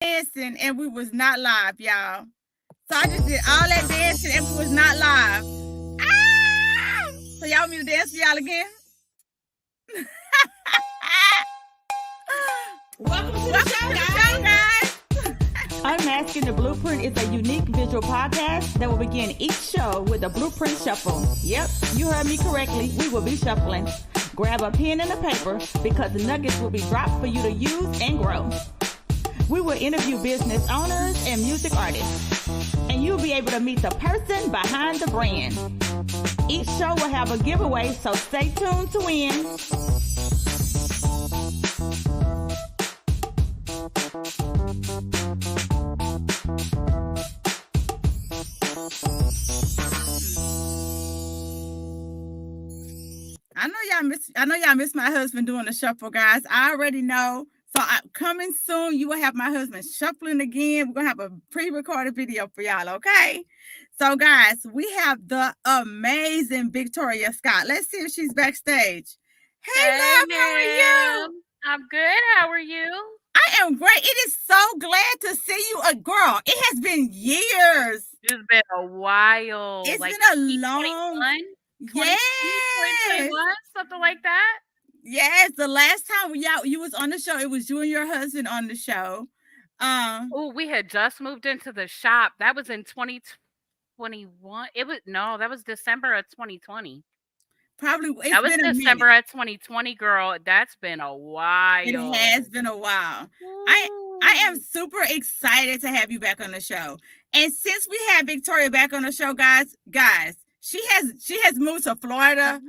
dancing and we was not live, y'all. So I just did all that dancing and we was not live. Ah! So y'all want me to dance for y'all again? Welcome to the show, guys. Unmasking the Blueprint is a unique visual podcast that will begin each show with a blueprint shuffle. Yep, you heard me correctly. We will be shuffling. Grab a pen and a paper because the nuggets will be dropped for you to use and grow. We will interview business owners and music artists, and you'll be able to meet the person behind the brand. Each show will have a giveaway, so stay tuned to win. I know y'all miss my husband doing the shuffle, guys. I already know. So coming soon, you will have my husband shuffling again. We're gonna have a pre-recorded video for y'all, okay? So, guys, we have the amazing Victoria Scott. Let's see if she's backstage. Hey, love, how are you? I'm good. How are you? I am great. It is so glad to see you, a girl. It has been years. It's been a while. It's like been a long. Yes, something like that. Yes, the last time you was on the show, it was you and your husband on the show. Oh, we had just moved into the shop. That was in 2021. That was December of 2020. Probably that was December of 2020, girl. That's been a while. It has been a while. I am super excited to have you back on the show. And since we have Victoria back on the show, guys, she has moved to Florida.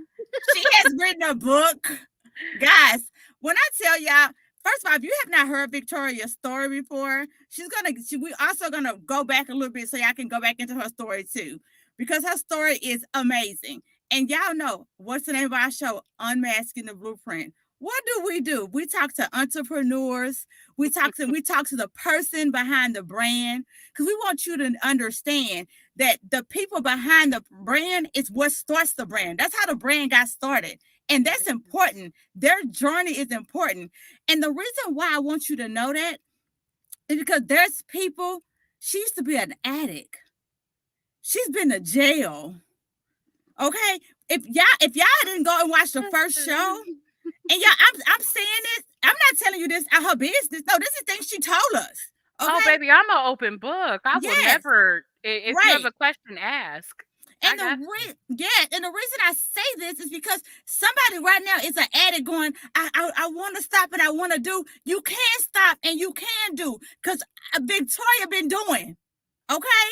She has written a book. Guys, when I tell y'all, first of all, if you have not heard Victoria's story before, we also gonna go back a little bit so y'all can go back into her story too, because her story is amazing. And y'all know what's the name of our show? Unmasking the Blueprint. What do? We talk to entrepreneurs. We talk to the person behind the brand, because we want you to understand that the people behind the brand is what starts the brand. That's how the brand got started. And that's important. Their journey is important. And the reason why I want you to know that is because there's people, she used to be an addict. She's been to jail. Okay? If y'all didn't go and watch the first show, and I'm saying this, I'm not telling you this at her business. No, this is things she told us. Okay? Oh, baby, I'm an open book. I will never, if you have a question, ask. And the reason I say this is because somebody right now is an addict going, I want to stop and I want to do. You can stop and you can do, because Victoria been doing. Okay?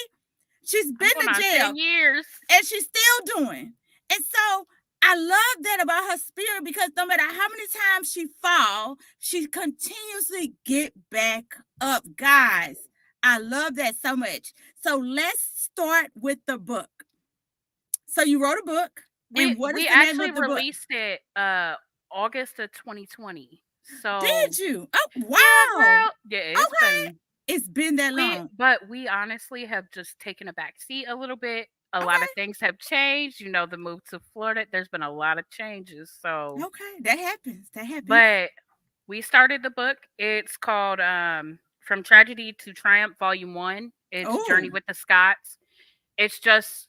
She's been to jail 10 years. And she's still doing. And so I love that about her spirit, because no matter how many times she fall, she continuously get back up. Guys, I love that so much. So let's start with the book. So you wrote a book. We actually released it August of 2020. So did you? Oh, wow. Yeah, it's been that long. But we honestly have just taken a back seat a little bit. A lot of things have changed. You know, the move to Florida, there's been a lot of changes. So that happens. But we started the book. It's called From Tragedy to Triumph, Volume 1. It's Journey with the Scotts. It's just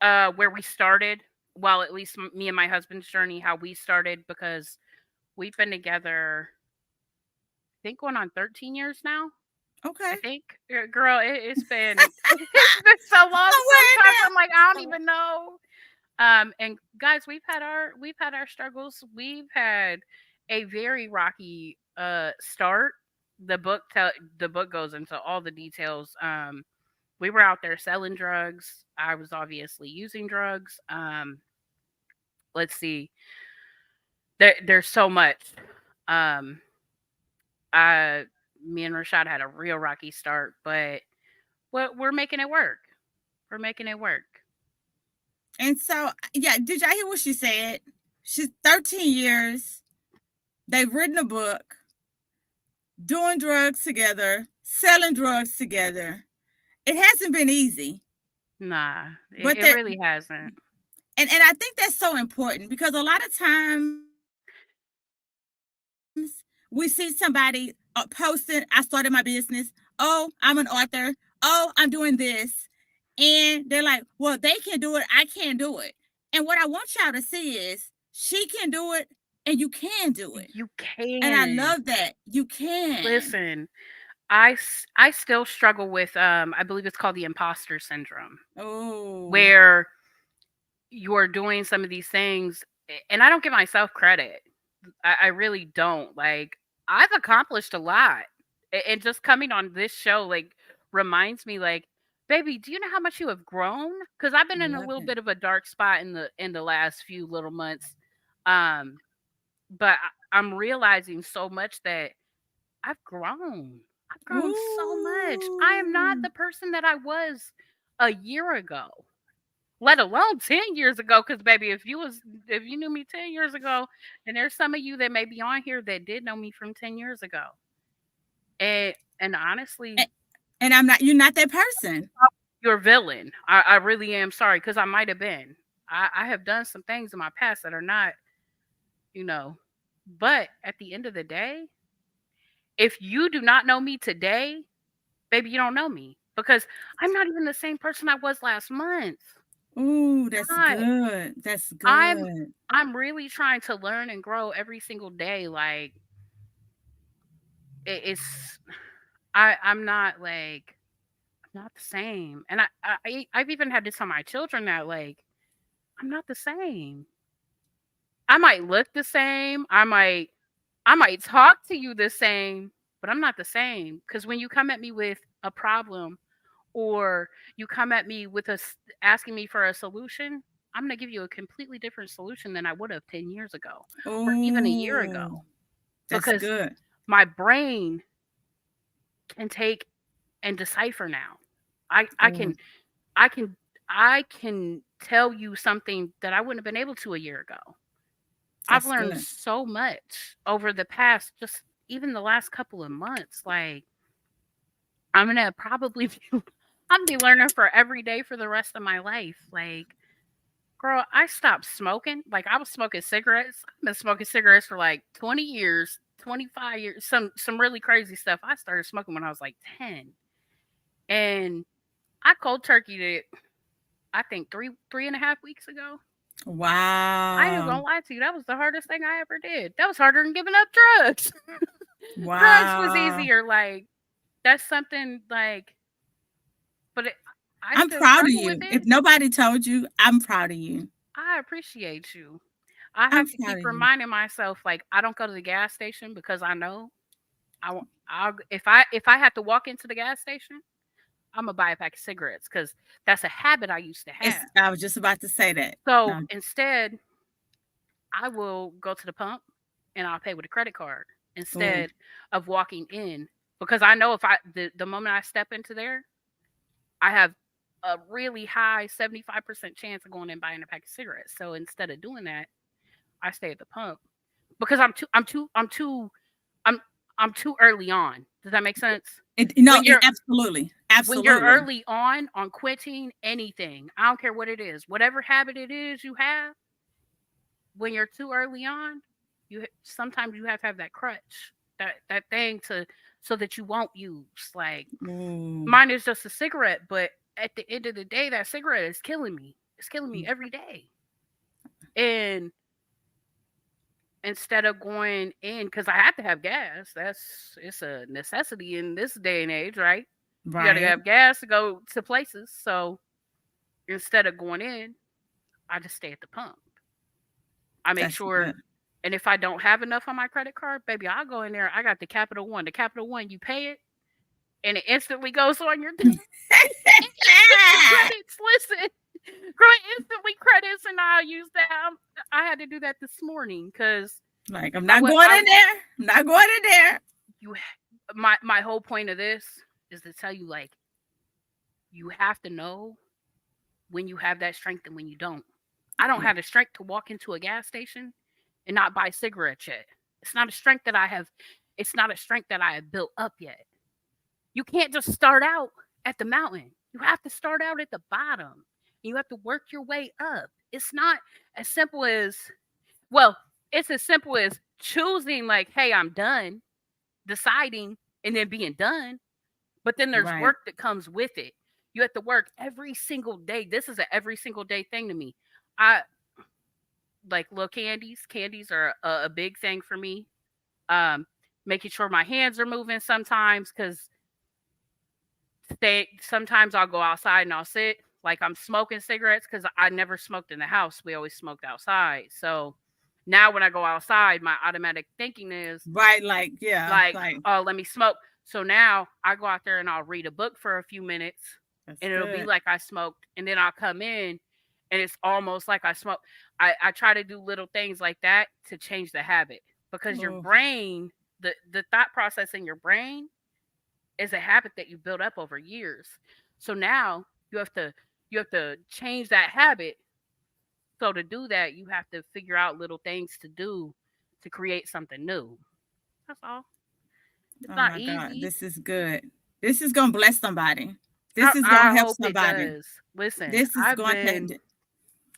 where we started. Well, at least me and my husband's journey, how we started, because we've been together, I think, going on 13 years now. Okay. I think, girl, it's been so long. Sometimes I'm like, I don't even know. And guys, we've had our struggles. We've had a very rocky start. The book goes into all the details. We were out there selling drugs. I was obviously using drugs. Let's see. There's so much. Me and Rashad had a real rocky start, but we're making it work. We're making it work. And so, did y'all hear what she said? She's 13 years. They've written a book, doing drugs together, selling drugs together. It hasn't been easy. Nah, it really hasn't. And I think that's so important, because a lot of times we see somebody posting, I started my business. Oh, I'm an author. Oh, I'm doing this. And they're like, well, they can do it. I can't do it. And what I want y'all to see is she can do it and you can do it. You can. And I love that. You can. Listen, I still struggle with I believe it's called the imposter syndrome. Oh. Where you're doing some of these things and I don't give myself credit. I really don't. Like, I've accomplished a lot. And just coming on this show like reminds me like, baby, do you know how much you have grown? Because I've been in a little bit of a dark spot in the last few little months. But I'm realizing so much that I've grown. I've grown so much. I am not the person that I was a year ago, let alone 10 years ago. Because baby, if you knew me 10 years ago, and there's some of you that may be on here that did know me from 10 years ago. And honestly, and you're not that person. You're a villain. I really am sorry, because I might have been. I have done some things in my past that are not, but at the end of the day, if you do not know me today, baby, you don't know me, because I'm not even the same person I was last month. Ooh, that's good. That's good. I'm really trying to learn and grow every single day. Like, I'm not like, I'm not the same. And I've even had to tell my children that, like, I'm not the same. I might look the same. I might talk to you the same, but I'm not the same. Because when you come at me with a problem, or you come at me with asking me for a solution, I'm going to give you a completely different solution than I would have 10 years ago, or even a year ago. That's because good. My brain can take and decipher now. I can tell you something that I wouldn't have been able to a year ago. I've learned so much over the past, just even the last couple of months. Like, I'm gonna probably be learning for every day for the rest of my life. Like, girl, I stopped smoking. Like, I was smoking cigarettes. I've been smoking cigarettes for like 20 years, 25 years, some really crazy stuff. I started smoking when I was like 10. And I cold turkeyed it, I think 3.5 weeks ago. Wow. I ain't gonna lie to you. That was the hardest thing I ever did. That was harder than giving up drugs. Wow. Drugs was easier. Like, that's something like, but I'm proud of you. If nobody told you, I'm proud of you. I appreciate you. I have to keep reminding myself, like, I don't go to the gas station because I know if I have to walk into the gas station, I'm gonna buy a pack of cigarettes, because that's a habit I used to have. I was just about to say that. So instead, I will go to the pump and I'll pay with a credit card instead of walking in, because I know if the moment I step into there, I have a really high 75% chance of going and buying a pack of cigarettes. So instead of doing that, I stay at the pump, because I'm too early on. Does that make sense? Absolutely. When you're early on quitting anything, I don't care what it is, whatever habit it is you have, when you're too early on, sometimes you have to have that crutch, that thing so that you won't use. Like, mine is just a cigarette, but at the end of the day, that cigarette is killing me. It's killing me every day. And instead of going in, because I have to have gas, it's a necessity in this day and age, right? You gotta have gas to go to places. So instead of going in, I just stay at the pump. I make sure, and if I don't have enough on my credit card, baby, I'll go in there. I got the Capital One. The Capital One, you pay it, and it instantly goes on your credits. Listen, girl, instantly credits, and I'll use that. I had to do that this morning because, like, I'm not going in there. I'm not going in there. My whole point of this is to tell you, like, you have to know when you have that strength and when you don't. I don't have the strength to walk into a gas station and not buy cigarettes yet. It's not a strength that I have. It's not a strength that I have built up yet. You can't just start out at the mountain. You have to start out at the bottom. You have to work your way up. It's not as simple as, well, it's as simple as choosing, like, hey, I'm done. deciding and then being done. But then there's Right. work that comes with it. You have to work every single day. This is a every single day thing to me. I like little candies. Candies are a big thing for me. Um, Making sure my hands are moving sometimes because sometimes I'll go outside and I'll sit like I'm smoking cigarettes because I never smoked in the house. We always smoked outside. So now when I go outside, my automatic thinking is Right. Like, yeah. like, Like, oh, let me smoke. So now I go out there and I'll read a book for a few minutes that's and it'll be good. like I smoked. And then I'll come in and it's almost like I smoked. I try to do little things like that to change the habit because your Oh, brain, the thought process in your brain is a habit that you build up over years. So now you have to change that habit. So to do that, you have to figure out little things to do to create something new. That's all. It's oh not my God. easy. This is good. This is going to bless somebody. This is going I to help hope it somebody. does. Listen, This is going to,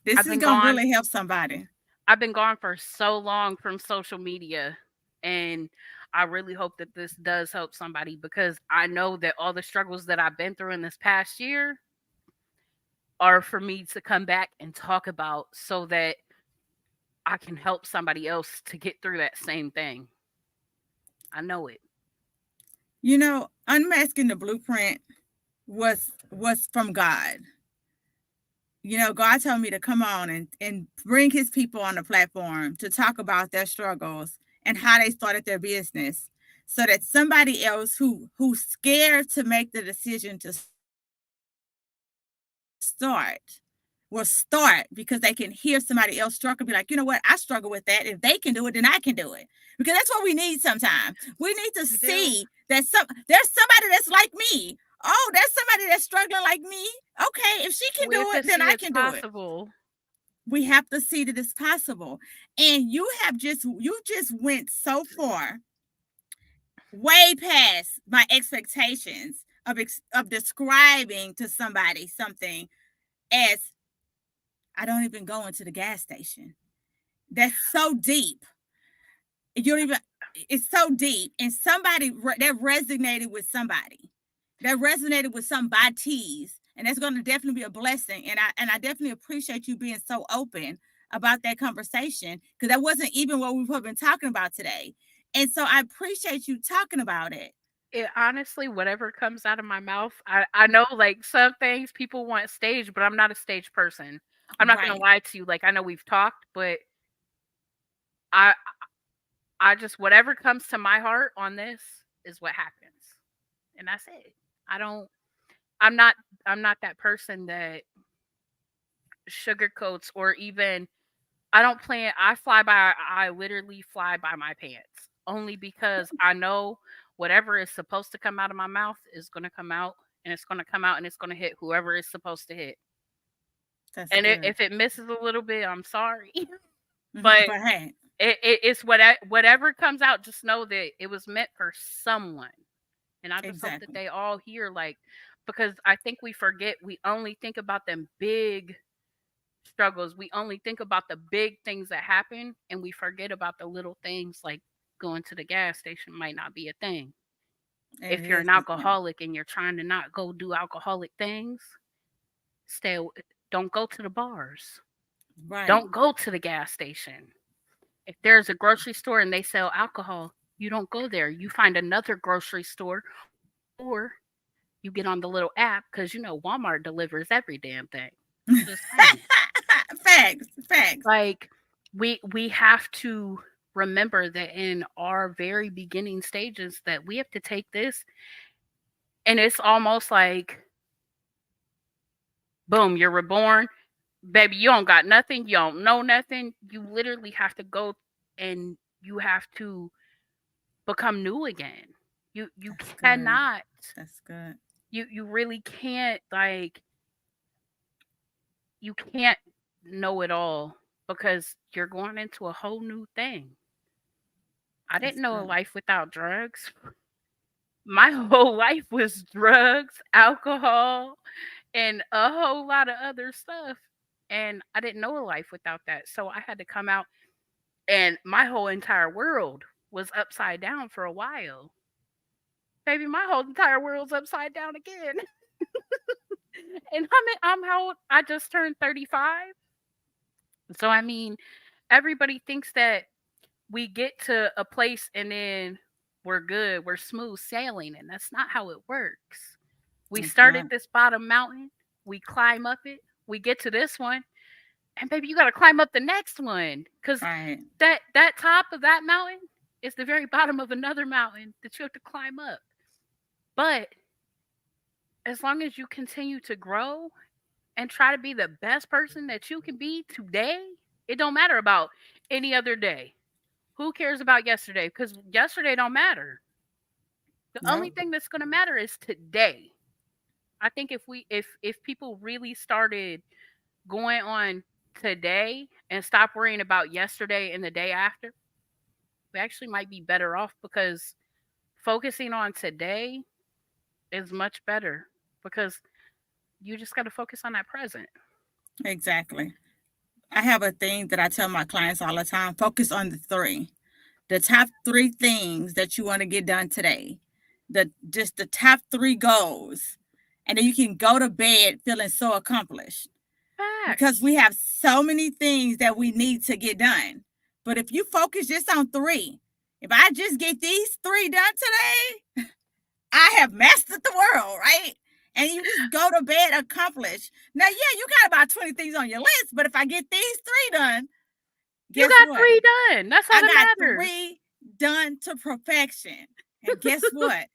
this I've is been going to gone really help somebody. I've been gone for so long from social media, and I really hope that this does help somebody because I know that all the struggles that I've been through in this past year are for me to come back and talk about so that I can help somebody else to get through that same thing. I know it. Unmasking the blueprint was from God. God told me to come on and bring his people on the platform to talk about their struggles and how they started their business so that somebody else who's scared to make the decision to start will start because they can hear somebody else struggle and be like, you know what, I struggle with that. If they can do it, then I can do it. Because that's what we need sometimes. We need to We do. see that there's somebody that's like me. Oh, there's somebody that's struggling like me. Okay, if she can We do have to it, then see I it's can do it. possible. We have to see that it's possible. And you just went so far, way past my expectations of describing to somebody something as I don't even go into the gas station. That's so deep. You don't even. It's so deep, and that resonated with somebody. That resonated with somebody's, and that's going to definitely be a blessing. And I definitely appreciate you being so open about that conversation because that wasn't even what we've been talking about today. And so I appreciate you talking about it. It honestly, whatever comes out of my mouth, I know like some things people want stage, but I'm not a stage person. I'm not gonna Right. lie to you. Like I know we've talked, but I I just whatever comes to my heart on this is what happens. And that's it. I don't I'm not I'm not that person that sugarcoats or even I literally fly by my pants. Only because I know whatever is supposed to come out of my mouth is gonna come out and it's gonna come out and it's gonna hit whoever it's supposed to hit. That's And good. if it misses a little bit, I'm sorry. But But hey, it's whatever comes out, just know that it was meant for someone. And I just hope that exactly. they all hear like because I think we forget we only think about them big struggles. We only think about the big things that happen and we forget about the little things like going to the gas station might not be a thing. It If you're an isn't. Yeah. alcoholic and you're trying to not go do alcoholic things, stay don't go to the bars. Right. Don't go to the gas station. If there's a grocery store and they sell alcohol, you don't go there. You find another grocery store or you get on the little app because you know Walmart delivers every damn thing. I'm just saying. Facts. Facts. Like we have to remember that in our very beginning stages that we have to take this and it's almost like boom, you're reborn. Baby, you don't got nothing, you don't know nothing. You literally have to go and you have to become new again. You That's good. cannot That's good. you really can't like you can't know it all because you're going into a whole new thing. I That's didn't know a good. life without drugs. My whole life was drugs, alcohol, and a whole lot of other stuff. And I didn't know a life without that. So I had to come out, and my whole entire world was upside down for a while. baby, my whole entire world's upside down again. And I'm how old? I just turned 35. So I mean, everybody thinks that we get to a place and then we're good, we're smooth sailing, and that's not how it works. We It's start not. at this bottom mountain, we climb up it, we get to this one, and baby, you got to climb up the next one cuz Right. that top of that mountain is the very bottom of another mountain that you have to climb up. But as long as you continue to grow and try to be the best person that you can be today, it don't matter about any other day. Who cares about yesterday? Because yesterday don't matter. The only Yep. thing that's going to matter is today. I think if people really started going on today and stop worrying about yesterday and the day after, we actually might be better off because focusing on today is much better because you just got to focus on that present. Exactly. I have a thing that I tell my clients all the time: focus on the top three things that you want to get done today. Just the top three goals. And then you can go to bed feeling so accomplished because Facts. we have so many things that we need to get done. But if you focus just on three, if I just get these three done today, I have mastered the world, right? And you just go to bed accomplished. Now, yeah, you got about 20 things on your list, but if I get these three done, You guess got what? three done. That's all I that got matters. three done to perfection. And guess what?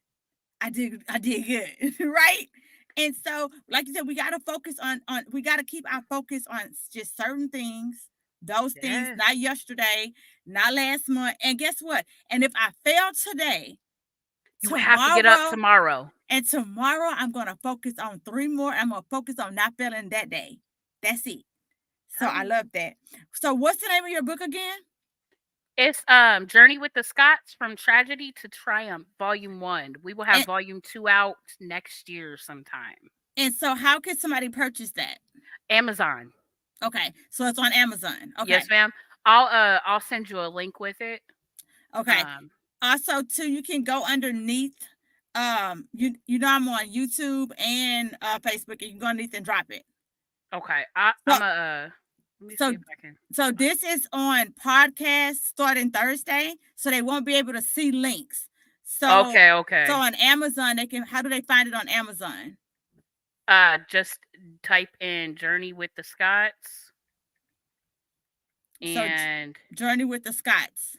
I did good, right? And so, like you said, we gotta focus on we gotta keep our focus on just certain things, those things, Yes. not yesterday, not last month. And guess what? And if I fail today, You would have to get up tomorrow, tomorrow. and tomorrow I'm gonna focus on three more. I'm gonna focus on not failing that day. That's it. So Tell I you. love that. So what's the name of your book again? It's Journey with the Scots from Tragedy to Triumph, Volume 1. We will have And Volume 2 out next year sometime. and so how can somebody purchase that? Amazon. Okay, so it's on Amazon. Okay, Yes, ma'am. I'll send you a link with it. okay. Um Also, too, you can go underneath. You know I'm on YouTube and Facebook, and you can go underneath and drop it. okay. So I'm a let me see so if I can. so this is on podcast starting Thursday, so they won't be able to see links. So Okay, so okay. on Amazon, they can. How do they find it on Amazon? Just type in Journey with the Scots So and Journey with the Scots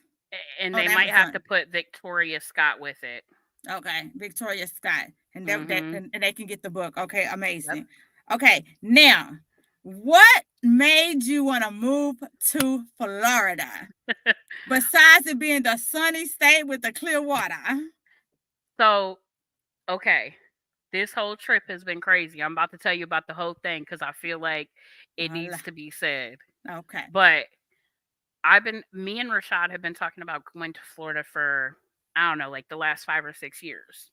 on they might have to Amazon. put Victoria Scott with it. Okay, Victoria Scott, and Mhm. and they can get the book. Okay, Yep. amazing. Okay, now, what made you want to move to Florida besides it being the sunny state with the clear water? So, okay. This whole trip has been crazy. I'm about to tell you about the whole thing because I feel like it needs to be said. Okay, But me and Rashad have been talking about going to Florida for, I don't know, like the last 5 or 6 years.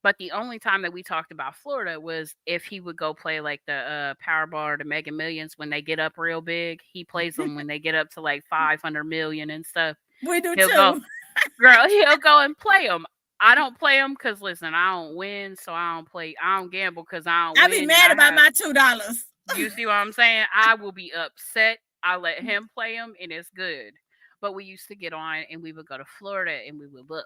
But the only time that we talked about Florida was if he would go play like the Powerball or the Mega Millions when they get up real big. He plays them when they get up to like 500 million and stuff. we do He'll go, too. girl, he'll go and play them. I don't play them because listen, I don't win, so I don't play. I don't gamble because I don't I be win, and mad I about have. my $2. You see what I'm saying? I will be upset. I let him play them, and it's good. But we used to get on, and we would go to Florida, and we would look.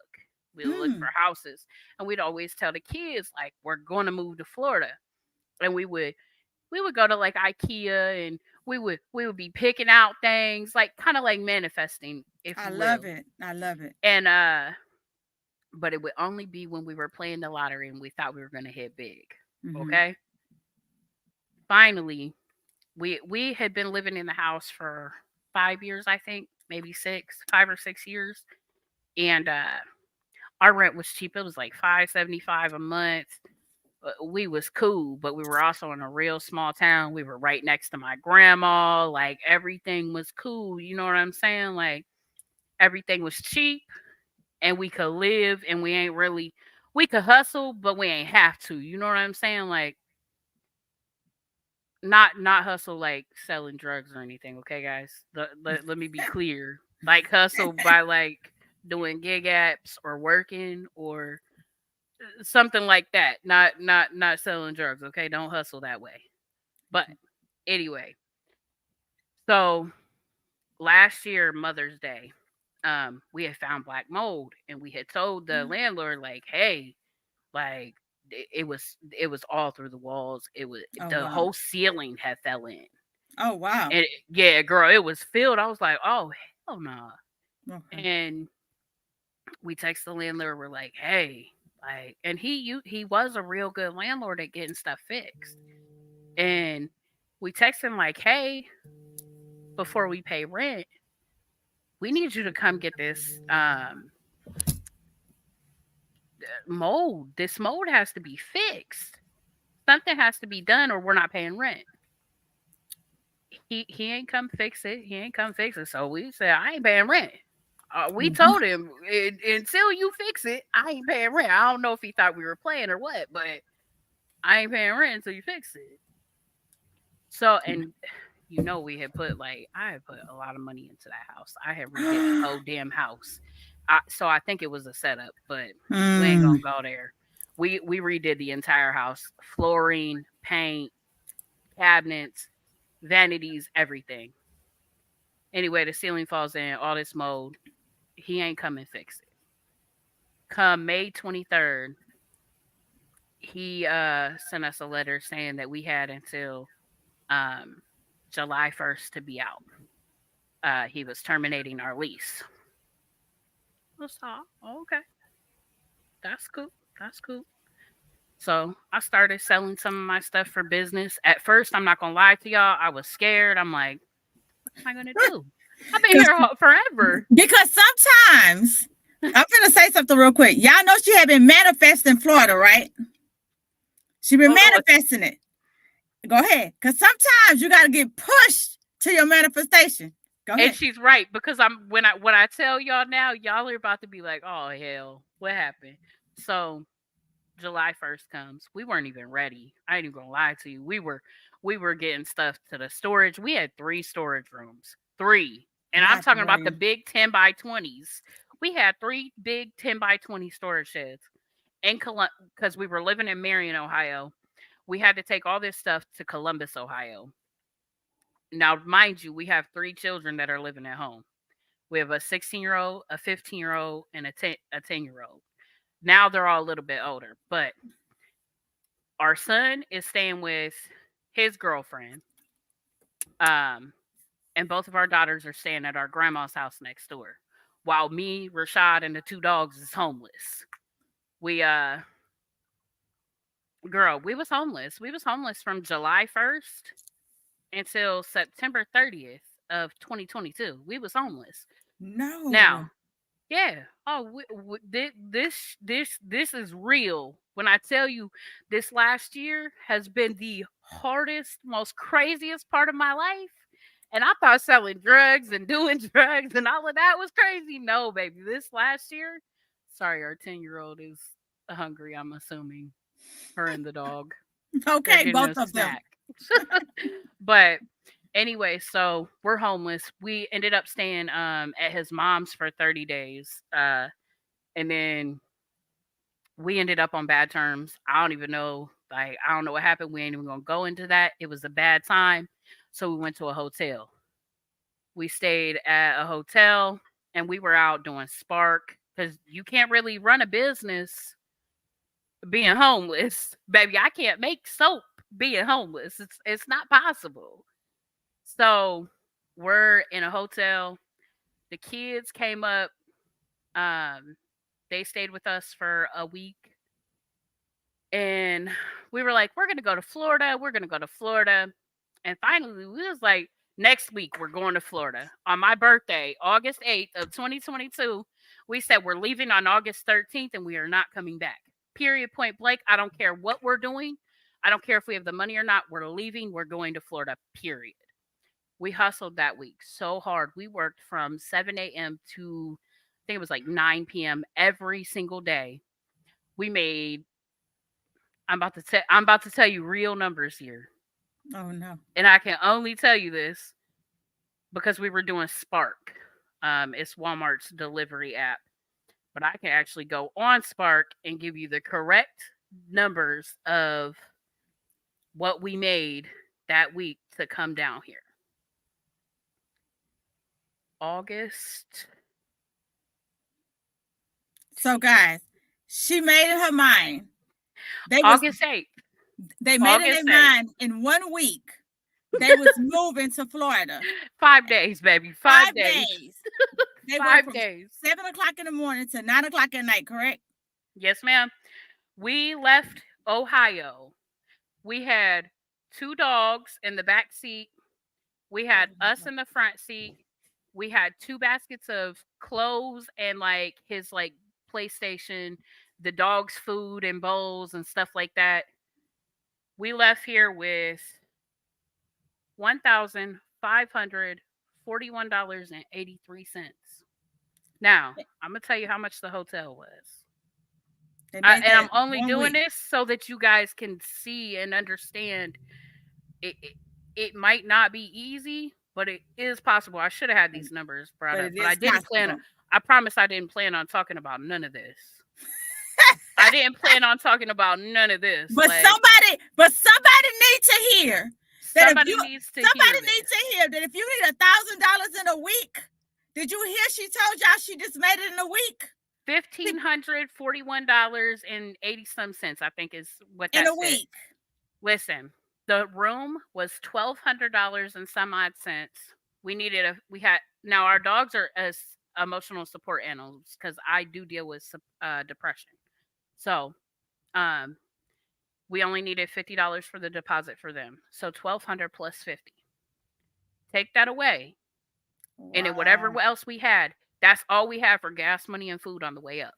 We would look for Mm, houses, and we'd always tell the kids like, "We're going to move to Florida," and we would go to like IKEA, and we would be picking out things like kind of like manifesting, if I you love will. it. I love it. And but it would only be when we were playing the lottery and we thought we were going to hit big. Hmm. Okay. Finally, we had been living in the house for 5 years, I think, maybe 5 or 6 years, and our rent was cheap. It was like $5.75 a month. We was cool, but we were also in a real small town. We were right next to my grandma. Like everything was cool. You know what I'm saying? Like everything was cheap and we could live and we could hustle, but we ain't have to. You know what I'm saying? Like not hustle like selling drugs or anything, okay guys? Let me be clear. Like hustle by like doing gig apps or working or something like that. Not selling drugs. Okay, don't hustle that way. But anyway, so last year Mother's Day, we had found black mold, and we had told the landlord like, hey, like it was all through the walls. It was Oh the wow. whole ceiling had fell in. Oh wow. And yeah, girl, it was filled. I was like, oh hell no. Okay. And we text the landlord. We're like, hey, like, and he was a real good landlord at getting stuff fixed. And we text him like, hey, before we pay rent, we need you to come get this mold. This mold has to be fixed. Something has to be done, or we're not paying rent. He ain't come fix it. He ain't come fix it. So we said, I ain't paying rent. We told him until you fix it, I ain't paying rent. I don't know if he thought we were playing or what, but I ain't paying rent until you fix it. So, and we had put I had put a lot of money into that house. I had redid the whole damn house. So I think it was a setup, but we ain't gonna go there. We redid the entire house, flooring, paint, cabinets, vanities, everything. Anyway, the ceiling falls in, all this mold. He ain't come and fix it. Come May 23rd, he sent us a letter saying that we had until um, July 1st to be out. He was terminating our lease. Oh, okay, that's cool. That's cool. So I started selling some of my stuff for business. At first, I'm not gonna lie to y'all, I was scared. I'm like, what am I gonna do? I've been here forever. Because sometimes I'm gonna say something real quick. Y'all know she had been manifesting Florida, right? She been manifesting it. Go ahead. Because sometimes you gotta get pushed to your manifestation. Go ahead. And she's right, because when I tell y'all now, y'all are about to be like, oh hell, what happened? So July 1st comes. We weren't even ready. I ain't even gonna lie to you. We were getting stuff to the storage. We had 3 storage rooms. 3. And I'm talking about the big 10 by 20s. We had 3 big 10 by 20 storage sheds in because we were living in Marion, Ohio. We had to take all this stuff to Columbus, Ohio. Now, mind you, we have 3 children that are living at home. We have a 16-year-old, a 15-year-old, and a 10-year-old. Now they're all a little bit older, but our son is staying with his girlfriend. And both of our daughters are staying at our grandma's house next door. While me, Rashad, and the 2 dogs is homeless. We girl, we was homeless. We was homeless from July 1st until September 30th of 2022. We was homeless. No. Now, yeah. Oh, this is real. When I tell you, this last year has been the hardest, most craziest part of my life. And I thought selling drugs and doing drugs and all of that was crazy. No, baby. This last year, sorry, our 10-year-old is hungry, I'm assuming. Her and the dog. Okay, both of them. But anyway, so we're homeless. We ended up staying at his mom's for 30 days. And then we ended up on bad terms. I don't even know. I don't know what happened. We ain't even gonna go into that. It was a bad time. So we went to a hotel. We stayed at a hotel, and we were out doing Spark, because you can't really run a business being homeless. Baby, I can't make soap being homeless. It's not possible. So we're in a hotel. The kids came up. They stayed with us for a week. And we were like, we're going to go to Florida. We're going to go to Florida. And finally, we was like, next week, we're going to Florida. On my birthday, August 8th of 2022, we said we're leaving on August 13th and we are not coming back. Period, point blank. I don't care what we're doing. I don't care if we have the money or not. We're leaving. We're going to Florida, period. We hustled that week so hard. We worked from 7 a.m. to, I think it was like 9 p.m. every single day. We made, I'm about to tell you real numbers here. Oh no. And I can only tell you this because we were doing Spark. It's Walmart's delivery app. but I can actually go on Spark and give you the correct numbers of what we made that week to come down here. August. So guys, she made in her mind. August 8th. They made in their mind in 1 week. They was moving to Florida. 5 days, baby. 5 days. They 5 were days. 7:00 in the morning to 9:00 at night, correct? Yes, ma'am. We left Ohio. We had 2 dogs in the back seat. We had us in the front seat. We had 2 baskets of clothes and like his like PlayStation, the dog's food and bowls and stuff like that. We left here with $1,541.83. Now, I'm gonna tell you how much the hotel was. And I'm only doing this so that you guys can see and understand. It might not be easy, but it is possible. I should have had these numbers brought up, but I didn't plan. I promise I didn't plan on talking about none of this. I didn't plan on talking about none of this. But somebody needs to hear. Somebody needs to hear that if you need $1,000 in a week, did you hear she told y'all she just made it in a week? $1,541.80 I think is what that in a week. Listen, the room was $1,200 and some odd cents. Now our dogs are as emotional support animals because I do deal with depression. So, we only needed $50 for the deposit for them. So $1,200 plus $50. Take that away. Wow. And then whatever else we had, that's all we had for gas money and food on the way up.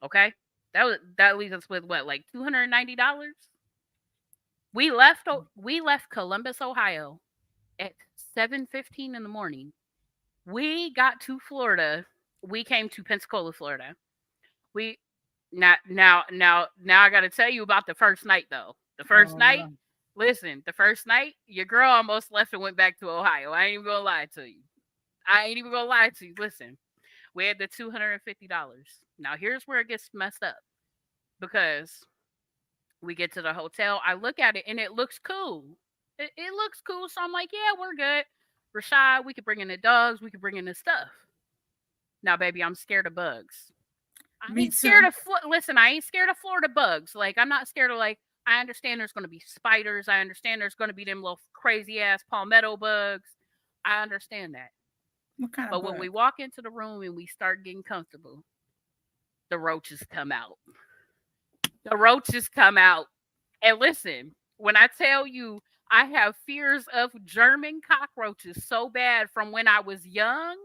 Okay? That leaves us with what, like $290? We left Columbus, Ohio at 7:15 in the morning. We got to Florida. We came to Pensacola, Florida. Now I got to tell you about the first night though. The first night, listen, your girl almost left and went back to Ohio. I ain't even gonna lie to you. Listen, we had the $250. Now here's where it gets messed up because we get to the hotel. I look at it and it looks cool. It looks cool. So I'm like, yeah, we're good. Rashad, we could bring in the dogs. We could bring in the stuff. Now, baby, I'm scared of bugs. I ain't scared of Florida bugs. Like, I'm not scared of, like, I understand there's going to be spiders. I understand there's going to be them little crazy ass palmetto bugs. I understand that. What kind of bug? When we walk into the room and we start getting comfortable, the roaches come out. And listen, when I tell you I have fears of German cockroaches so bad from when I was young,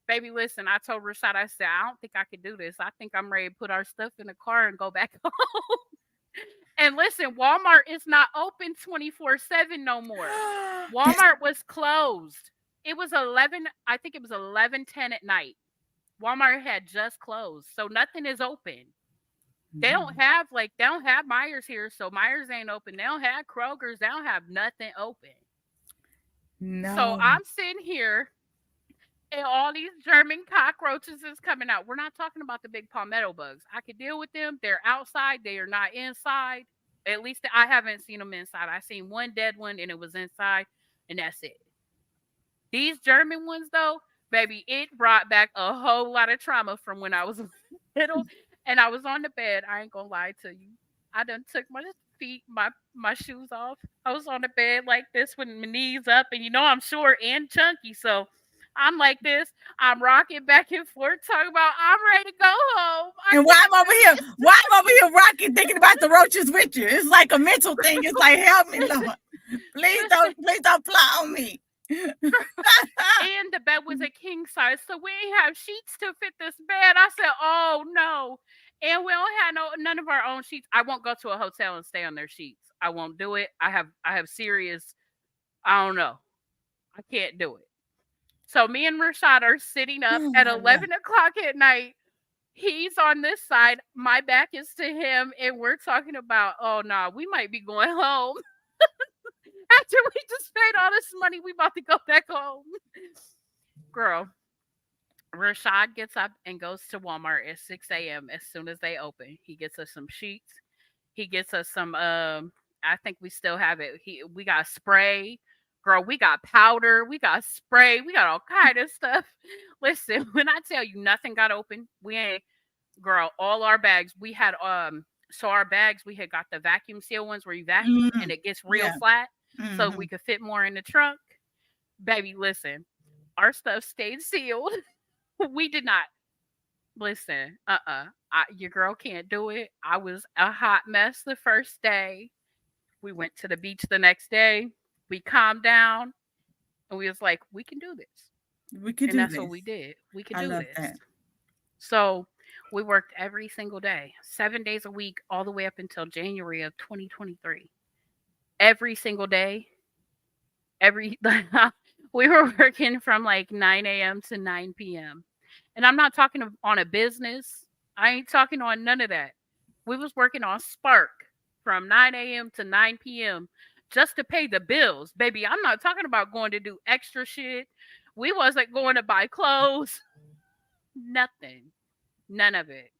baby, listen, I told Rashad, I said, I don't think I could do this. I think I'm ready to put our stuff in the car and go back home. And listen, Walmart is not open 24/7 no more. Walmart was closed. It was 11:10 at night. Walmart had just closed. So nothing is open. They don't have Myers here, so Myers ain't open. They don't have Kroger's. They don't have nothing open. No. So I'm sitting here, and all these German cockroaches is coming out. We're not talking about the big palmetto bugs. I could deal with them. They're outside. They are not inside. At least I haven't seen them inside. I seen one dead one, and it was inside, and that's it. These German ones, though, baby, it brought back a whole lot of trauma from when I was little. And I was on the bed. I ain't gonna lie to you. I done took my feet, my shoes off. I was on the bed like this with my knees up. And you know I'm short and chunky. So I'm like this. I'm rocking back and forth talking about I'm ready to go home. And why I'm over here rocking thinking about the roaches with you. It's like a mental thing. It's like, help me, Lord. Please don't plot on me. And the bed was a king size, so we didn't have sheets to fit this bed. I said, "Oh no!" And we don't have none of our own sheets. I won't go to a hotel and stay on their sheets. I won't do it. I have serious. I don't know. I can't do it. So me and Rashad are sitting up at 11 o'clock at night. He's on this side. My back is to him, and we're talking about, oh no, we might be going home. After we just paid all this money, we about to go back home. Girl, Rashad gets up and goes to Walmart at 6 a.m. as soon as they open. He gets us some sheets. He gets us some I think we still have it. We got spray. Girl, we got powder, we got spray, we got all kind of stuff. Listen, when I tell you nothing got open, we ain't girl, all our bags, we had so our bags we had got the vacuum seal ones where you vacuum Mm, and it gets real yeah. flat so Hmm. we could fit more in the trunk. Baby, listen, our stuff stayed sealed. We did not listen. Your girl can't do it. I was a hot mess the first day. We went to the beach the next day. We calmed down and we was like, we can do this. We could And do that's what this. we did. We could I do love this. that. So we worked every single day, 7 days a week, all the way up until January of 2023. Every single day, every we were working from like 9 a.m. to 9 p.m. And I'm not talking on a business. I ain't talking on none of that. We was working on Spark from 9 a.m. to 9 p.m. just to pay the bills. Baby, I'm not talking about going to do extra shit. We wasn't going to buy clothes. Nothing. None of it.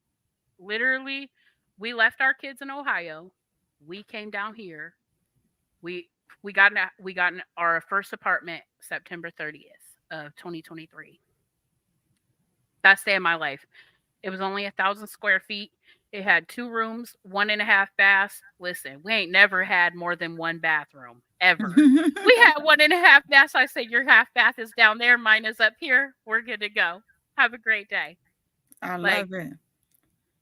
Literally, we left our kids in Ohio. We came down here. We we got in our first apartment September 30th of 2023. Best day of my life. It was only 1,000 square feet. It had 2 rooms, 1.5 baths. Listen, we ain't never had more than one bathroom ever. We had 1.5 baths. I said, your half bath is down there. Mine is up here. We're good to go. Have a great day. I Like, love it.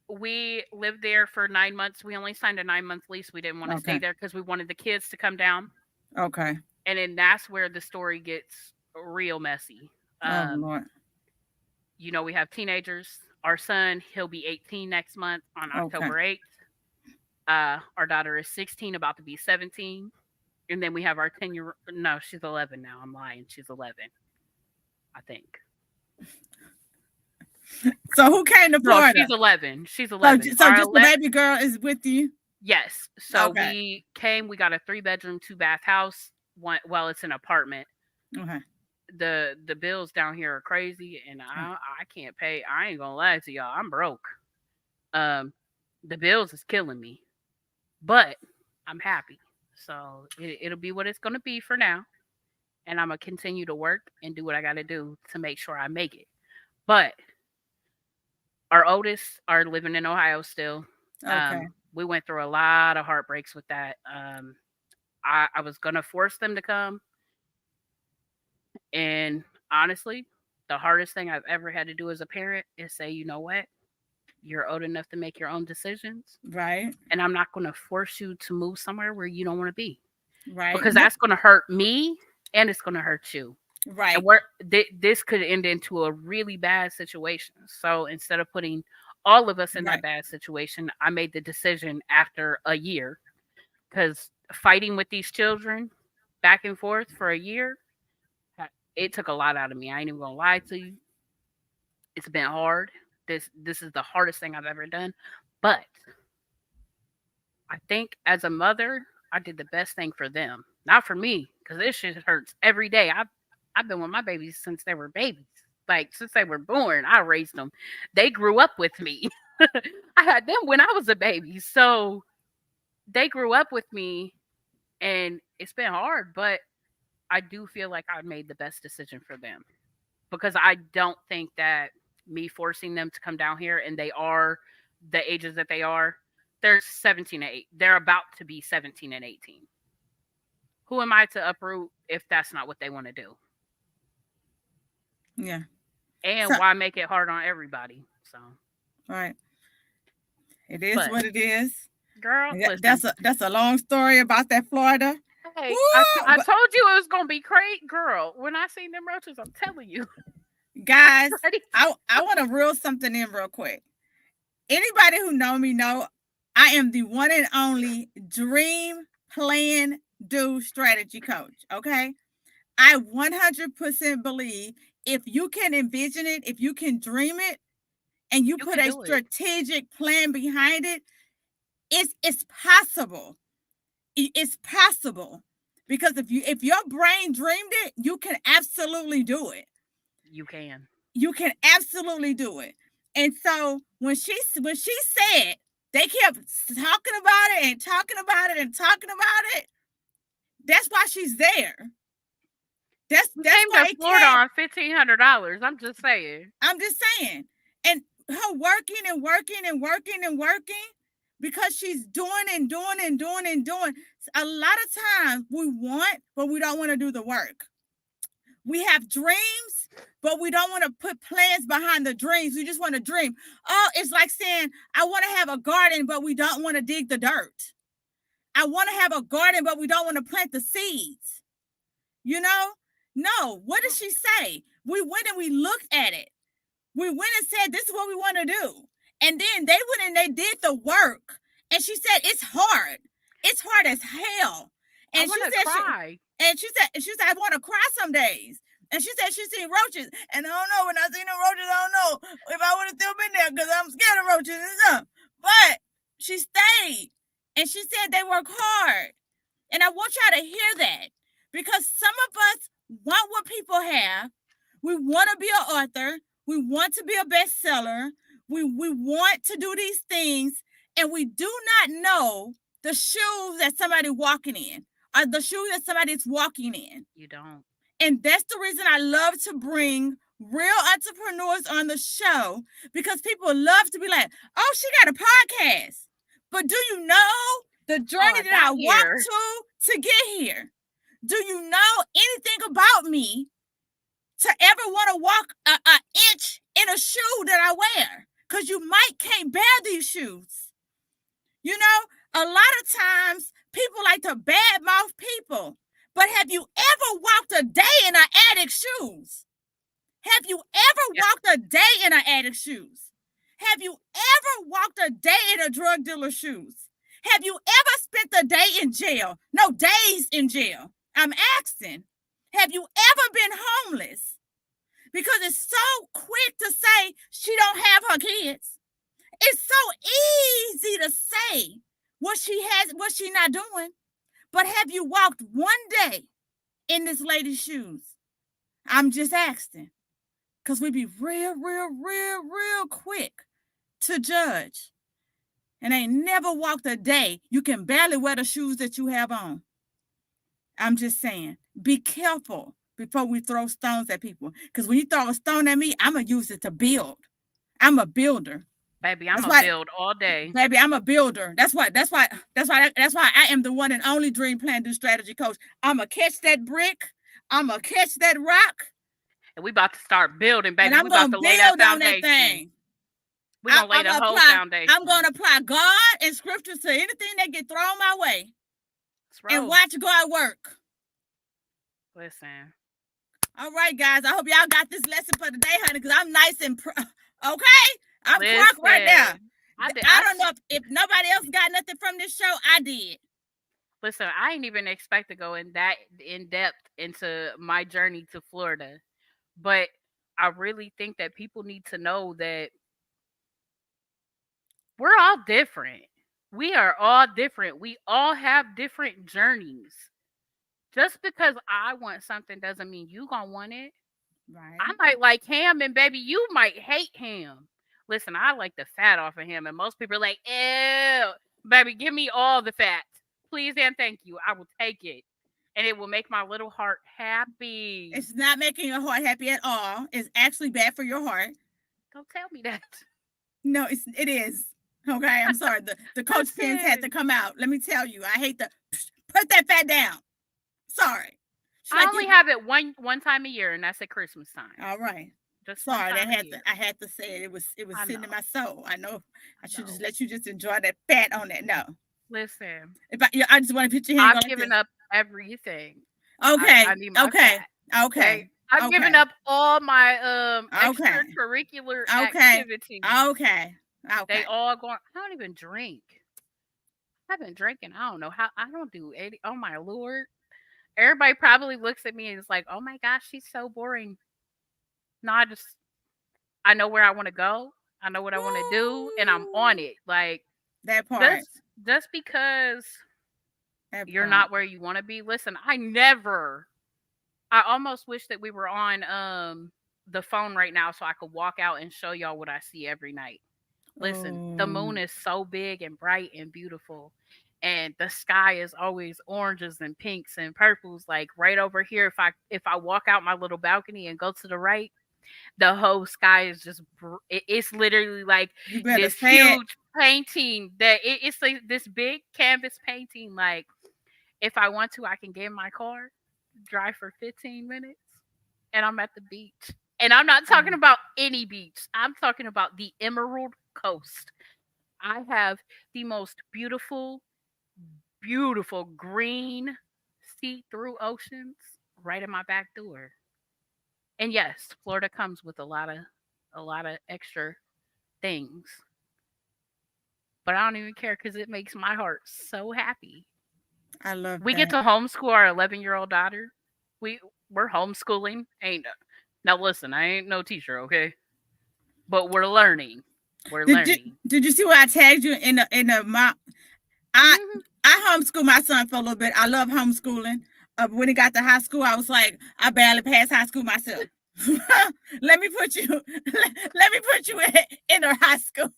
we lived there for 9 months. We only signed a 9 month lease. We didn't want to stay Okay. there because we wanted the kids to come down. Okay. And then that's where the story gets real messy. Oh Um, Lord. we have teenagers. Our son, he'll be 18 next month on Okay. October 8th. Our daughter is 16, about to be 17. And then we have our 10-year, no, she's 11 now. I'm lying. She's 11, I think. So who came to No, Florida? she's 11. She's So, 11. so just the baby girl is with you? Yes. So Okay. we came, we got a 3 bedroom, 2 bath house. Well, it's an apartment. Okay. The bills down here are crazy and I can't pay. I ain't gonna lie to y'all. I'm broke. Um the bills is killing me. But I'm happy. So it'll be what it's gonna be for now. And I'm gonna continue to work and do what I gotta do to make sure I make it. But our oldest are living in Ohio still. Okay. We went through a lot of heartbreaks with that. I was gonna force them to come, and honestly, the hardest thing I've ever had to do as a parent is say, you know what, you're old enough to make your own decisions, Right. and I'm not gonna force you to move somewhere where you don't want to be Right. because that's gonna hurt me and it's gonna hurt you. Right. And this could end into a really bad situation. So instead of putting all of us in that Right. bad situation, I made the decision after a year because fighting with these children back and forth for a year, it took a lot out of me. I ain't even gonna lie to you. It's been hard. This is the hardest thing I've ever done. But I think as a mother, I did the best thing for them. Not for me, because this shit hurts every day. I've been with my babies since they were babies. Like since they were born, I raised them. They grew up with me. I had them when I was a baby. So they grew up with me and it's been hard, but I do feel like I made the best decision for them because I don't think that me forcing them to come down here and they are the ages that they are, they're 17 and 8. They're about to be 17 and 18. Who am I to uproot if that's not what they want to do? Yeah. So, And why make it hard on everybody? So, right. It is but what it is. girl, listen. That's a long story about that Florida. Hey, Woo! I told you it was gonna be great, girl. When I seen them roaches, I'm telling you. Guys, Ready? I want to reel something in real quick. Anybody who know me know I am the one and only dream, plan, do strategy coach. Okay. I 100% believe if you can envision it, if you can dream it, and you put can a do it. strategic plan behind it, it's possible. It's possible. Because if your brain dreamed it, you can absolutely do it. You can. You can absolutely do it. And so when she said, they kept talking about it and talking about it and talking about it. That's why she's there. That's came why to it Florida came. on $1,500. I'm just saying. I'm just saying. And her working and working and working and working because she's doing and doing and doing and doing. A lot of times we want, but we don't want to do the work. We have dreams, but we don't want to put plans behind the dreams. We just want to dream. Oh, it's like saying, I want to have a garden, but we don't want to dig the dirt. I want to have a garden, but we don't want to plant the seeds. You know? No. What did she say? We went and we looked at it. We went and said, this is what we want to do. And then they went and they did the work. And she said, it's hard. It's hard as hell. And she said, cry. She said, I want to cry some days. And she said she's seen roaches. And I don't know, when I seen the roaches, I don't know if I would have still been there because I'm scared of roaches and stuff. But she stayed. And she said they work hard. And I want y'all to hear that. Because some of us want what people have. We want to be an author. We want to be a bestseller. We want to do these things. And we do not know the shoes that somebody's walking in, or the shoes that somebody's walking in. You don't. And that's the reason I love to bring real entrepreneurs on the show, because people love to be like, oh, she got a podcast. But do you know the journey that I walked to get here? Do you know anything about me to ever want to walk an inch in a shoe that I wear? Because you can't bear these shoes. You know, a lot of times people like to badmouth people. But have you ever walked a day in an addict's shoes? Have you ever walked a day in an addict's shoes? Have you ever walked a day in a drug dealer's shoes? Have you ever spent a day in jail? No, days in jail. I'm asking. Have you ever been homeless? Because it's so quick to say she don't have her kids. It's so easy to say what she not doing. But have you walked one day in this lady's shoes? I'm just asking. Because we be real quick to judge. And ain't never walked a day. You can barely wear the shoes that you have on. I'm just saying, be careful before we throw stones at people. Because when you throw a stone at me, I'm going to use it to build. I'm a builder. Baby, I'm going to build all day. Baby, I'm a builder. That's why I am the one and only Dream Plan Do Strategy Coach. I'm going to catch that brick. I'm going to catch that rock. And we about to start building, baby. And I'm going to lay that foundation. We're going to lay the whole foundation. I'm going to apply God and scriptures to anything that get thrown my way. And watch God work. Listen. All right, guys. I hope y'all got this lesson for today, honey, because I'm nice and okay? I'm crunk right now. I don't know if nobody else got nothing from this show. I did. Listen, I didn't even expect to go in depth into my journey to Florida. But I really think that people need to know that we're all different. We are all different. We all have different journeys. Just because I want something doesn't mean you gonna want it. Right. I might like ham, and baby, you might hate ham. Listen, I like the fat off of him, and most people are like, ew, baby, give me all the fat. Please and thank you. I will take it. And it will make my little heart happy. It's not making your heart happy at all. It's actually bad for your heart. Don't tell me that. No, it is. Okay, I'm sorry. The coach pins had to come out. Let me tell you, I hate put that fat down. Sorry. I only have it one time a year, and that's at Christmas time. All right. Just sorry, I had to say it. It was sitting in my soul. I know. I should just let you just enjoy that fat on that. No. Listen. I just want to put your hand on I've given up everything. Okay. I need my okay. Fat. Okay. I've given up all my extracurricular activities. Okay. They all going. I don't even drink. I've been drinking. I don't know how. I don't do 80. Oh my Lord. Everybody probably looks at me and is like, "Oh my gosh, she's so boring." No, I know where I want to go. I know what I want to do, and I'm on it. Like that part. Just because you're not where you want to be. Listen, I almost wish that we were on the phone right now so I could walk out and show y'all what I see every night. Listen, the moon is so big and bright and beautiful. And the sky is always oranges and pinks and purples. Like right over here, if I walk out my little balcony and go to the right, the whole sky is just it's literally like You better this say it. huge painting that it's like this big canvas painting. Like if I want to, I can get in my car, drive for 15 minutes, and I'm at the beach. And I'm not talking about any beach. I'm talking about the Emerald Coast. I have the most beautiful, beautiful green see-through oceans right in my back door. And yes, Florida comes with a lot of extra things. But I don't even care because it makes my heart so happy. I love We get that. to homeschool our 11-year-old daughter. We we're homeschooling. Ain't now listen, I ain't no teacher, okay? But we're learning. We're learning. Did you see what I tagged you in the I Mhm. I homeschooled my son for a little bit. I love homeschooling. When he got to high school, I was like, I barely passed high school myself. let me put you let me put you in a high school.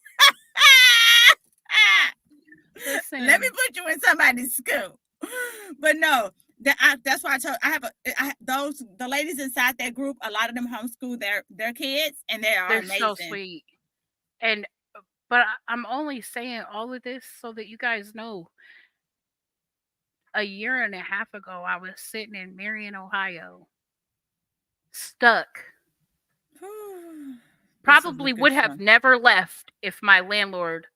Let me Listen, put you in somebody's school. But no, that's why those the ladies inside that group. A lot of them homeschool their kids, and they are they're so amazing. sweet. And but I'm only saying all of this so that you guys know. A year and a half ago, I was sitting in Marion, Ohio, stuck. This is Probably looking would have fun. never left if my landlord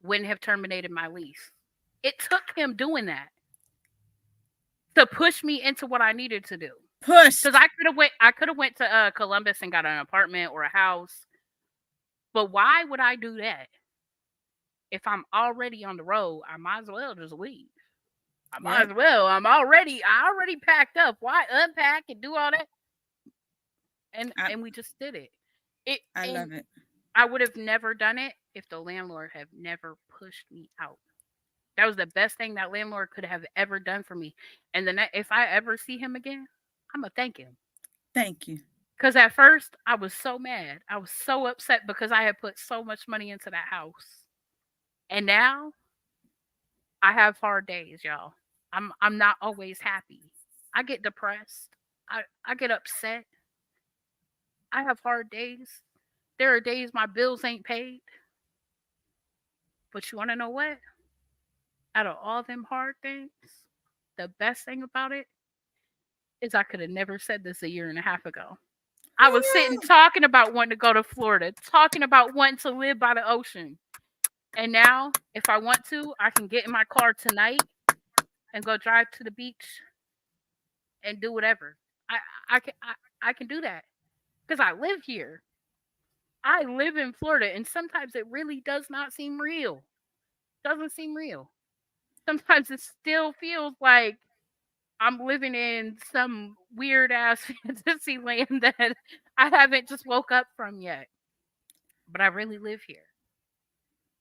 wouldn't have terminated my lease. It took him doing that to push me into what I needed to do. Because Pushed. I could have went to Columbus and got an apartment or a house. But why would I do that? If I'm already on the road, I might as well just leave. I might Yep. as well. I already packed up. Why unpack and do all that? And I, and we just did it. It I and love it. I would have never done it if the landlord had never pushed me out. That was the best thing that landlord could have ever done for me. And if I ever see him again, I'm gonna thank him. Thank you. Cause at first I was so mad. I was so upset because I had put so much money into that house. And now I have hard days, y'all. I'm not always happy. I get depressed. I get upset. I have hard days. There are days my bills ain't paid. But you wanna know what? Out of all them hard things, the best thing about it is I could have never said this a year and a half ago. I was sitting Woo! talking about wanting to go to Florida, talking about wanting to live by the ocean. And now, if I want to, I can get in my car tonight and go drive to the beach and do whatever. I I can do that because I live here. I live in Florida, and sometimes it really does not seem real. Doesn't seem real. Sometimes it still feels like I'm living in some weird ass fantasy land that I haven't just woke up from yet. But I really live here.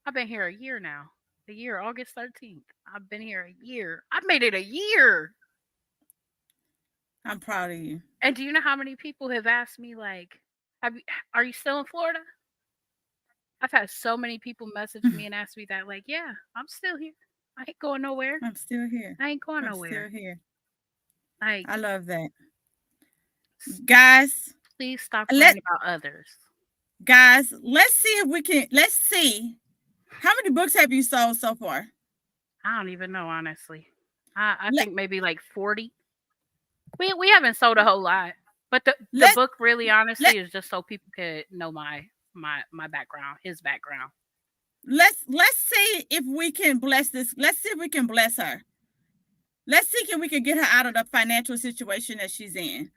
I've been here a year now. A year, August 13th. I've been here a year. I've made it a year. I'm proud of you. And do you know how many people have asked me like, "Have you are you still in Florida?" I've had so many people message me and ask me that like, "Yeah, I'm still here. I ain't going nowhere. I'm still here. I ain't going I'm still nowhere." here. Like, I love that. Guys, please stop let worrying about others. let's see if we can let's see how many books have you sold so far? I don't even know honestly. I Let think maybe like 40. We haven't sold a whole lot, but the let book really let honestly is just so people could know my background, his background. let's see if we can bless this. Let's see if we can bless her. Let's see if we can get her out of the financial situation that she's in.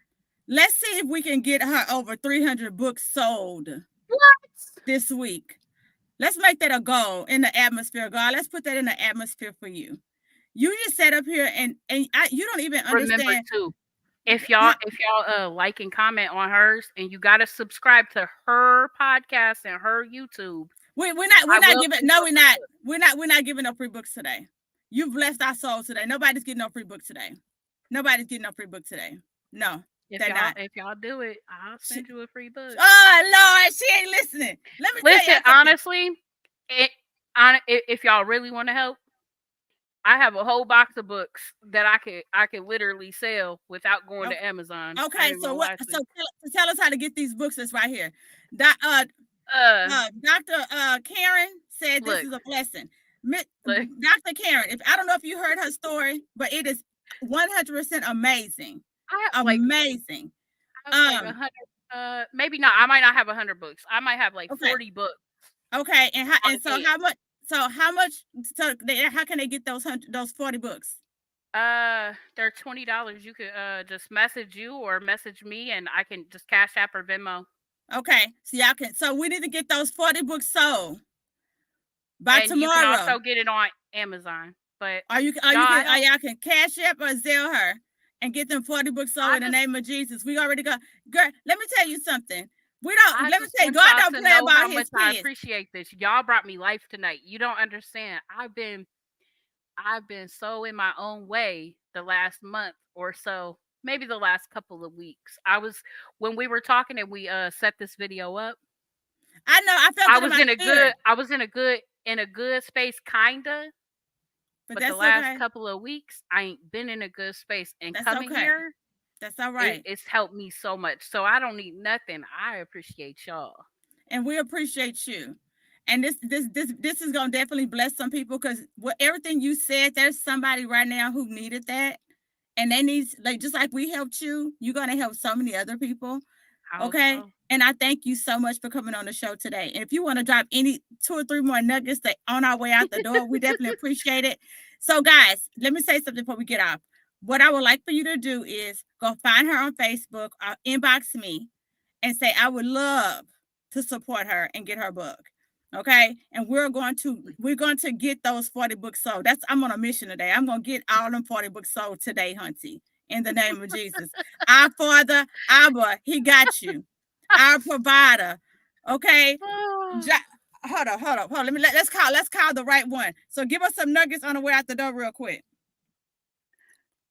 Let's see if we can get her over 300 books sold What? this week. Let's make that a goal in the atmosphere, God. Let's put that in the atmosphere for you. You just sat up here and you don't even Remember understand. too, if y'all like and comment on hers, and you gotta subscribe to her podcast and her YouTube. We're I not will giving send no you a we're free not book. we're not giving no free books today. You've blessed our souls today. Nobody's getting no free book today. Nobody's getting no free book today. No. If They're not. y'all do it, I'll She, send you a free book. oh Lord, she ain't listening. Let me tell Listen, y'all something. honestly, it, if y'all really want to help, I have a whole box of books that I could literally sell without going to Amazon. I Okay, ain't so gonna what? lie to So you. tell us how to get these books. That's right here. Uh, Dr. Karen said this look, is a blessing. look, Dr. Karen, if I don't know if you heard her story, but it is 100% amazing. I have Amazing. like 100. Maybe not. I might not have 100 books. I might have like Okay. 40 books. Okay, and so Hand. how much? So how much? So how can they get those 40 books? They're $20. You could just message you or message me, and I can just Cash App or Venmo. Okay, so y'all can. So we need to get those 40 books sold by And you can tomorrow. also get it on Amazon. But y'all can Cash App or Zelle her and get them 40 books sold in the name of Jesus. We already got. Girl, let me tell you something. Let me tell you, God don't play about his kids. I appreciate this. Y'all brought me life tonight. You don't understand. I've been so in my own way the last month or so, maybe the last couple of weeks. When we were talking and we set this video up. I know I felt I was in a good space kinda. But the last couple of weeks I ain't been in a good space, and coming here, that's all right. It's helped me so much. So I don't need nothing. I appreciate y'all. And we appreciate you. And this is gonna definitely bless some people because everything you said, there's somebody right now who needed that. And they need, like, just like we helped you, you're gonna help so many other people. Okay. So. And I thank you so much for coming on the show today. And if you want to drop any 2 or 3 more nuggets on our way out the door, we definitely appreciate it. So, guys, let me say something before we get off. What I would like for you to do is go find her on Facebook or inbox me and say, I would love to support her and get her book. Okay. And we're going to get those 40 books sold. I'm on a mission today. I'm going to get all them 40 books sold today, Hunty, in the name of Jesus. Our Father, Abba, he got you. Our provider. Okay. Hold on. Let's call the right one. So give us some nuggets on the way out the door real quick.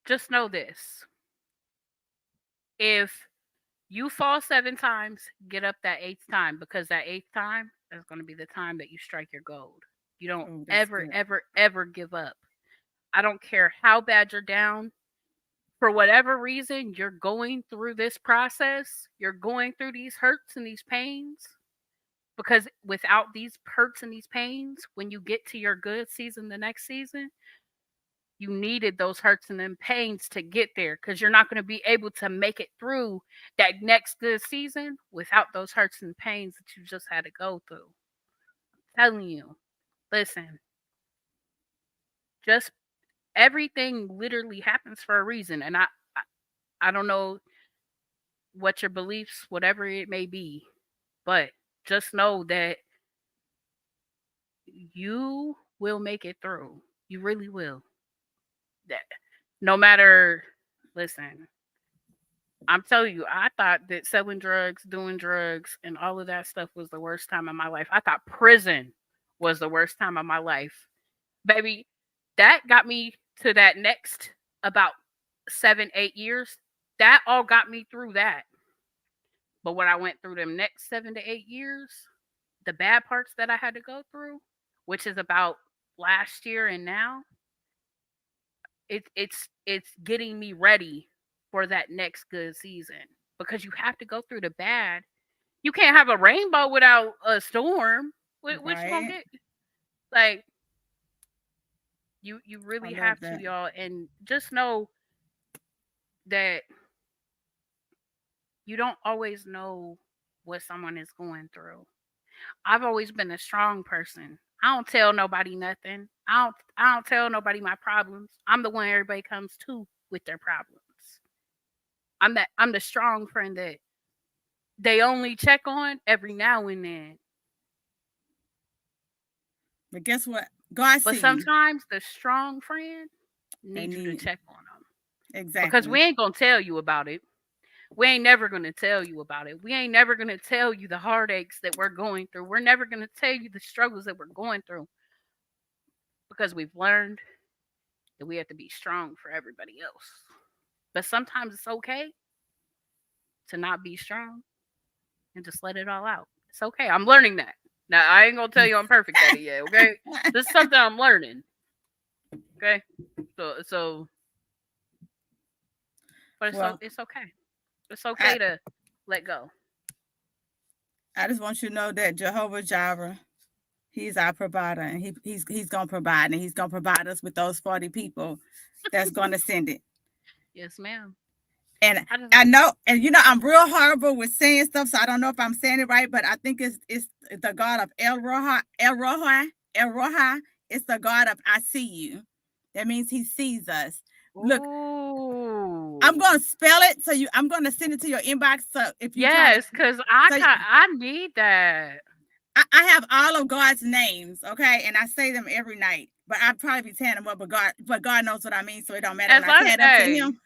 Just know this. If you fall 7 times, get up that 8th time, because that 8th time is going to be the time that you strike your gold. You don't ever give up. I don't care how bad you're down. For whatever reason, you're going through this process. You're going through these hurts and these pains. Because without these hurts and these pains, when you get to your good season the next season, you needed those hurts and them pains to get there, because you're not going to be able to make it through that next good season without those hurts and pains that you just had to go through. I'm telling you, listen, just everything literally happens for a reason. And I don't know what your beliefs, whatever it may be, but just know that you will make it through. You really will. That no matter, listen, I'm telling you, I thought that selling drugs, doing drugs, and all of that stuff was the worst time of my life. I thought prison was the worst time of my life. Baby, that got me to that next about 7, 8 years. That all got me through that. But when I went through them next 7 to 8 years, the bad parts that I had to go through, which is about last year and now, it's getting me ready for that next good season, because you have to go through the bad. You can't have a rainbow without a storm. What you gonna get? Like, you really have to, y'all. And just know that you don't always know what someone is going through. I've always been a strong person. I don't tell nobody nothing. I don't tell nobody my problems. I'm the one everybody comes to with their problems. I'm the strong friend that they only check on every now and then. But guess what? God But sometimes the strong friend needs you to check on them. Exactly. Because we ain't going to tell you about it. We ain't never going to tell you about it. We ain't never going to tell you the heartaches that we're going through. We're never going to tell you the struggles that we're going through. Because we've learned that we have to be strong for everybody else. But sometimes it's okay to not be strong and just let it all out. It's okay. I'm learning that. Now, I ain't going to tell you I'm perfect at it yet, okay? This is something I'm learning. Okay? So but it's okay. It's okay to let go. I just want you to know that Jehovah Jireh, he's our provider, and he's going to provide, and he's going to provide us with those 40 people that's going to send it. Yes, ma'am. And I know, and I'm real horrible with saying stuff, so I don't know if I'm saying it right, but I think it's the God of El Rohi. It's the God of I see you. That means he sees us. Look, ooh. I'm going to spell it, so I'm going to send it to your inbox. So if you because I need that. I have all of God's names, okay, and I say them every night. But I'd probably be tearing them up, but God knows what I mean, so it don't matter when I tear them to him.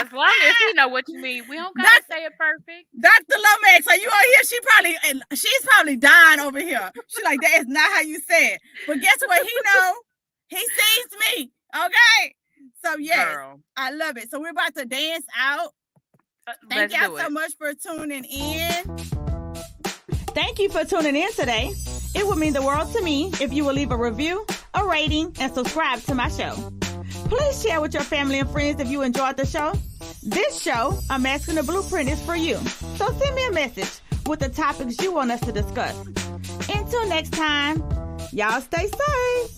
As long as he know what you mean, we don't gotta say it perfect. Dr. Lomax, are you on here? She's probably dying over here. She's like, that is not how you say it. But guess what? He know. He sees me. Okay. So yes, girl, I love it. So we're about to dance out. Thank y'all so much for tuning in. Thank you for tuning in today. It would mean the world to me if you will leave a review, a rating, and subscribe to my show. Please share with your family and friends if you enjoyed the show. This show, A Masculine Blueprint, is for you. So send me a message with the topics you want us to discuss. Until next time, y'all stay safe.